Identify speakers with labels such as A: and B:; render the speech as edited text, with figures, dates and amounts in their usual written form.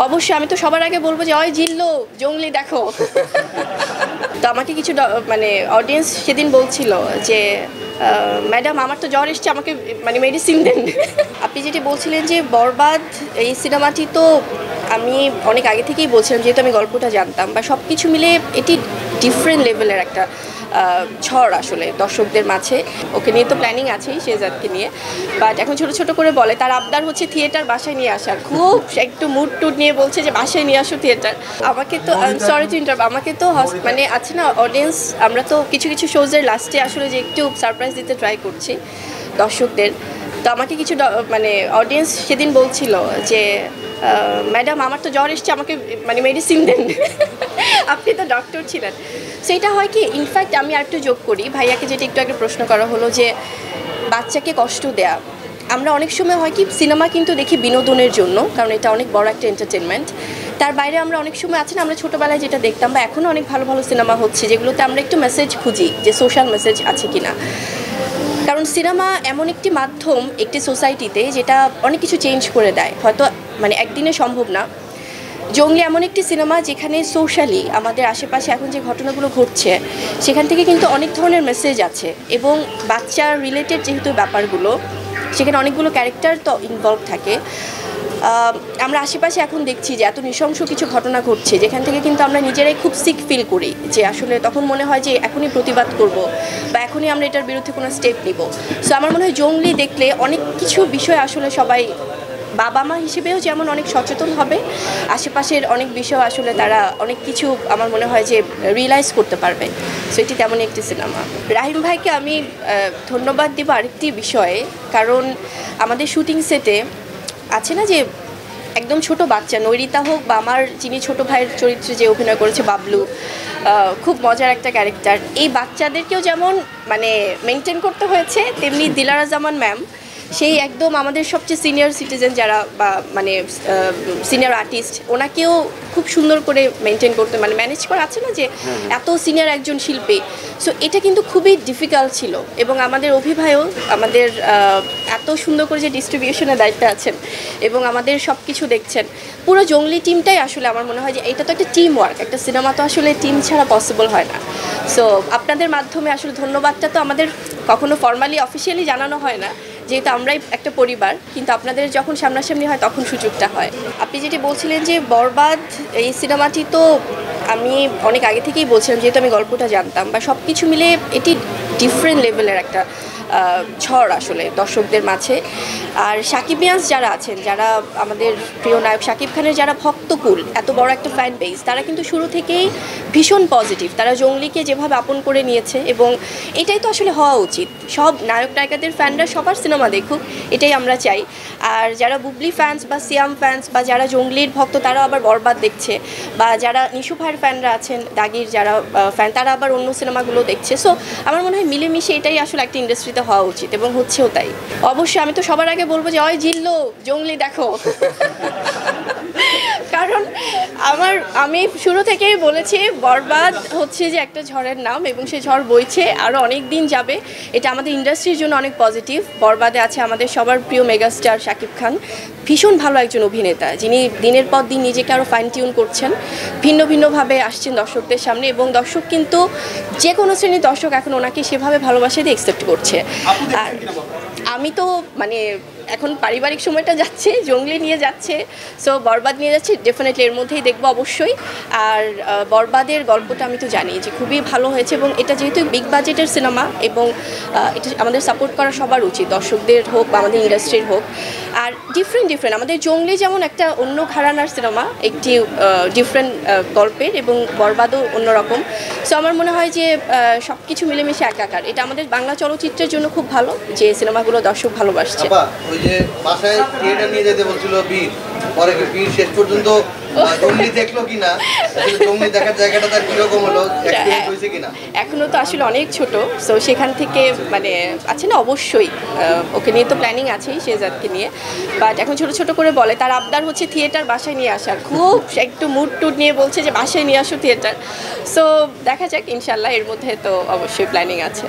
A: অবশ্যই আমি তো সবার আগে বলবো যে ওই জিল্লো জঙ্গলি দেখো। তো আমাকে কিছু মানে অডিয়েন্স সেদিন বলছিল যে ম্যাডাম আমার তো জ্বর এসছে, আমাকে মানে মেডিসিন দেন। আপনি যেটি বলছিলেন যে বরবাদ এই সিনেমাটি, তো আমি অনেক আগে থেকেই বলছিলাম, যেহেতু আমি গল্পটা জানতাম বা সব কিছু মিলে এটি ডিফারেন্ট লেভেলের একটা ঝড় আসলে দর্শকদের মাঝে। ওকে নিয়ে তো প্ল্যানিং আছেই শেহজাদকে নিয়ে, বাট এখন ছোট ছোট করে বলে তার আবদার হচ্ছে থিয়েটার বাসায় নিয়ে আসার, খুব একটু মুড টুড নিয়ে বলছে যে বাসায় নিয়ে আসো থিয়েটার। আমাকে তো সরি টু ইন্টারাপ্ট, আমাকে তো মানে আছে না অডিয়েন্স, আমরা তো কিছু কিছু শোজের লাস্টে আসলে যে একটু সারপ্রাইজ দিতে ট্রাই করছি দর্শকদের। তো আমাকে কিছু মানে অডিয়েন্স সেদিন বলছিল যে ম্যাডাম আমার তো জ্বর এসছে, আমাকে মানে মেডিসিন দেন। আপনি তো ডক্টর ছিলেন। সেটা হয় কি, ইনফ্যাক্ট আমি আরেকটু যোগ করি, ভাইয়াকে যেটা একটু আগে প্রশ্ন করা হলো যে বাচ্চাকে কষ্ট দেয়া। আমরা অনেক সময় হয় কি, সিনেমা কিন্তু দেখি বিনোদনের জন্য, কারণ এটা অনেক বড় একটা এন্টারটেনমেন্ট। তার বাইরে আমরা অনেক সময় আছে না, আমরা ছোটোবেলায় যেটা দেখতাম বা এখনও অনেক ভালো ভালো সিনেমা হচ্ছে যেগুলোতে আমরা একটু মেসেজ খুঁজি, যে সোশ্যাল মেসেজ আছে কিনা। কারণ সিনেমা এমন একটি মাধ্যম একটি সোসাইটিতে যেটা অনেক কিছু চেঞ্জ করে দেয়, হয়তো মানে একদিনে সম্ভব না। জঙ্গলি এমন একটি সিনেমা যেখানে সোশ্যালি আমাদের আশেপাশে এখন যে ঘটনাগুলো ঘটছে সেখান থেকে কিন্তু অনেক ধরনের মেসেজ আছে, এবং বাচ্চার রিলেটেড যেহেতু ব্যাপারগুলো, সেখানে অনেকগুলো ক্যারেক্টার তো ইনভলভ থাকে। আমরা আশেপাশে এখন দেখছি যে এত নৃশংস কিছু ঘটনা ঘটছে যেখান থেকে কিন্তু আমরা নিজেরাই খুব সিক ফিল করি, যে আসলে তখন মনে হয় যে এখনই প্রতিবাদ করব বা এখনই আমরা এটার বিরুদ্ধে কোনো স্টেপ নিব। সো আমার মনে হয় জঙ্গলি দেখলে অনেক কিছু বিষয় আসলে সবাই বাবা মা হিসেবেও যেমন অনেক সচেতন হবে, আশেপাশের অনেক বিষয় আসলে তারা অনেক কিছু আমার মনে হয় যে রিয়েলাইজ করতে পারবে। সো এটি তেমনই একটি সিনেমা। রাহিম ভাইকে আমি ধন্যবাদ দিব আরেকটি বিষয়ে, কারণ আমাদের শুটিং সেটে আছে না যে একদম ছোট বাচ্চা, নৈরিতা হোক বা আমার যিনি ছোট ভাইয়ের চরিত্রে যে অভিনয় করেছে বাবলু, খুব মজার একটা ক্যারেক্টার। এই বাচ্চাদেরকেও যেমন মানে মেনটেন করতে হয়েছে, তেমনি দিলারা জামান ম্যাম সেই একদম আমাদের সবচেয়ে সিনিয়র সিটিজেন যারা বা মানে সিনিয়র আর্টিস্ট, ওনাকেও খুব সুন্দর করে মেনটেন করতে মানে ম্যানেজ করা আছে না যে এত সিনিয়র একজন শিল্পী। সো এটা কিন্তু খুবই ডিফিকাল্ট ছিল, এবং আমাদের অভিভাবক আমাদের এত সুন্দর করে যে ডিস্ট্রিবিউশনের দায়িত্বে আছেন এবং আমাদের সব কিছু দেখছেন, পুরো জঙ্গলি টিমটাই আসলে আমার মনে হয় যে এটা তো একটা টিম ওয়ার্ক, একটা সিনেমা তো আসলে টিম ছাড়া পসিবল হয় না। সো আপনাদের মাধ্যমে আসলে ধন্যবাদটা তো আমাদের কখনো ফর্মালি অফিসিয়ালি জানানো হয় না, যেহেতু আমরাই একটা পরিবার, কিন্তু আপনাদের যখন সামনাসামনি হয় তখন সুযোগটা হয়। আপনি যেটি বলছিলেন যে বরবাদ এই সিনেমাটি, তো আমি অনেক আগে থেকেই বলছিলাম, যেহেতু আমি গল্পটা জানতাম বা সব কিছু মিলে এটি ডিফারেন্ট লেভেলের একটা ঝড় আসলে দর্শকদের মাঝে। আর সাকিবিয়ান্স যারা আছেন, যারা আমাদের প্রিয় নায়ক শাকিব খানের যারা ভক্তকুল, এত বড় একটা ফ্যান বেস, তারা কিন্তু শুরু থেকেই ভীষণ পজিটিভ। তারা জঙ্গলিকে যেভাবে আপন করে নিয়েছে, এবং এটাই তো আসলে হওয়া উচিত, সব নায়ক নায়িকাদের ফ্যানরা সবার সিনেমা দেখুক, এটাই আমরা চাই। আর যারা বুবলি ফ্যান্স বা সিয়াম ফ্যান্স বা যারা জঙ্গলির ভক্ত, তারা আবার বরবাদ দেখছে, বা যারা নিশু ভাইয়ের ফ্যানরা আছেন, দাগির যারা ফ্যান, তারা আবার অন্য সিনেমাগুলো দেখছে। সো আমার মনে হয় মিলেমিশে এটাই আসলে একটা ইন্ডাস্ট্রিতে হওয়া উচিত, এবং হচ্ছেও তাই। অবশ্যই আমি তো সবার আগে বলবো যে ওই জিল্লো জঙ্গলি দেখো। কারণ আমি শুরু থেকেই বলেছি বরবাদ হচ্ছে যে একটা ঝড়ের নাম, এবং সেই ঝড় বইছে আরও অনেক দিন যাবে। এটা আমাদের ইন্ডাস্ট্রির জন্য অনেক পজিটিভ। বরবাদে আছে আমাদের সবার প্রিয় মেগাস্টার শাকিব খান, ভীষণ ভালো একজন অভিনেতা, যিনি দিনের পর দিন নিজেকে আরও ফাইন টিউন করছেন, ভিন্ন ভিন্নভাবে আসছেন দর্শকদের সামনে, এবং দর্শক কিন্তু যে কোনো শ্রেণীর দর্শক এখন ওনাকে সেভাবে ভালোবাসা দিয়ে অ্যাকসেপ্ট করছে। আর আমি তো মানে এখন পারিবারিক সময়টা যাচ্ছে, জঙ্গলি নিয়ে যাচ্ছে, সো বরবাদ নিয়ে যাচ্ছে, ডেফিনেটলি এর মধ্যেই দেখবো অবশ্যই। আর বরবাদের গল্পটা আমি তো জানি যে খুবই ভালো হয়েছে, এবং এটা যেহেতু বিগ বাজেটের সিনেমা, এবং এটা আমাদের সাপোর্ট করা সবার উচিত, দর্শকদের হোক বা আমাদের ইন্ডাস্ট্রির হোক। আর ডিফারেন্ট আমাদের জঙ্গলি যেমন একটা অন্য ঘরানার সিনেমা, একটি ডিফারেন্ট গল্পের, এবং বরবাদও অন্যরকম। সো আমার মনে হয় যে সব কিছু মিলেমিশে একাকার, এটা আমাদের বাংলা চলচ্চিত্রের জন্য খুব ভালো যে সিনেমাগুলো দর্শক ভালোবাসছে।
B: যে বাসায় থিয়েটার নিয়ে যেতে বলছিল বীর, পরে বীর শেষ পর্যন্ত জঙ্গলি দেখলো কিনা, জঙ্গলি দেখার জায়গাটা তার কিরকম হলো, এক্সপেরিয়েন্স হয়েছে কিনা?
A: এখনো তো আসলে অনেক ছোট, সো সেখান থেকে মানে আছে না অবশ্যই ওকে নিয়ে তো প্ল্যানিং আছেই শেহজাদকে নিয়ে, বাট এখন ছোট ছোট করে বলে তার আবদার হচ্ছে থিয়েটার বাসায় নিয়ে আসার, খুব একটু মুড টুড নিয়ে বলছে যে বাসায় নিয়ে আসো থিয়েটার। সো দেখা যাক, ইনশাল্লাহ এর মধ্যে তো অবশ্যই প্ল্যানিং আছে।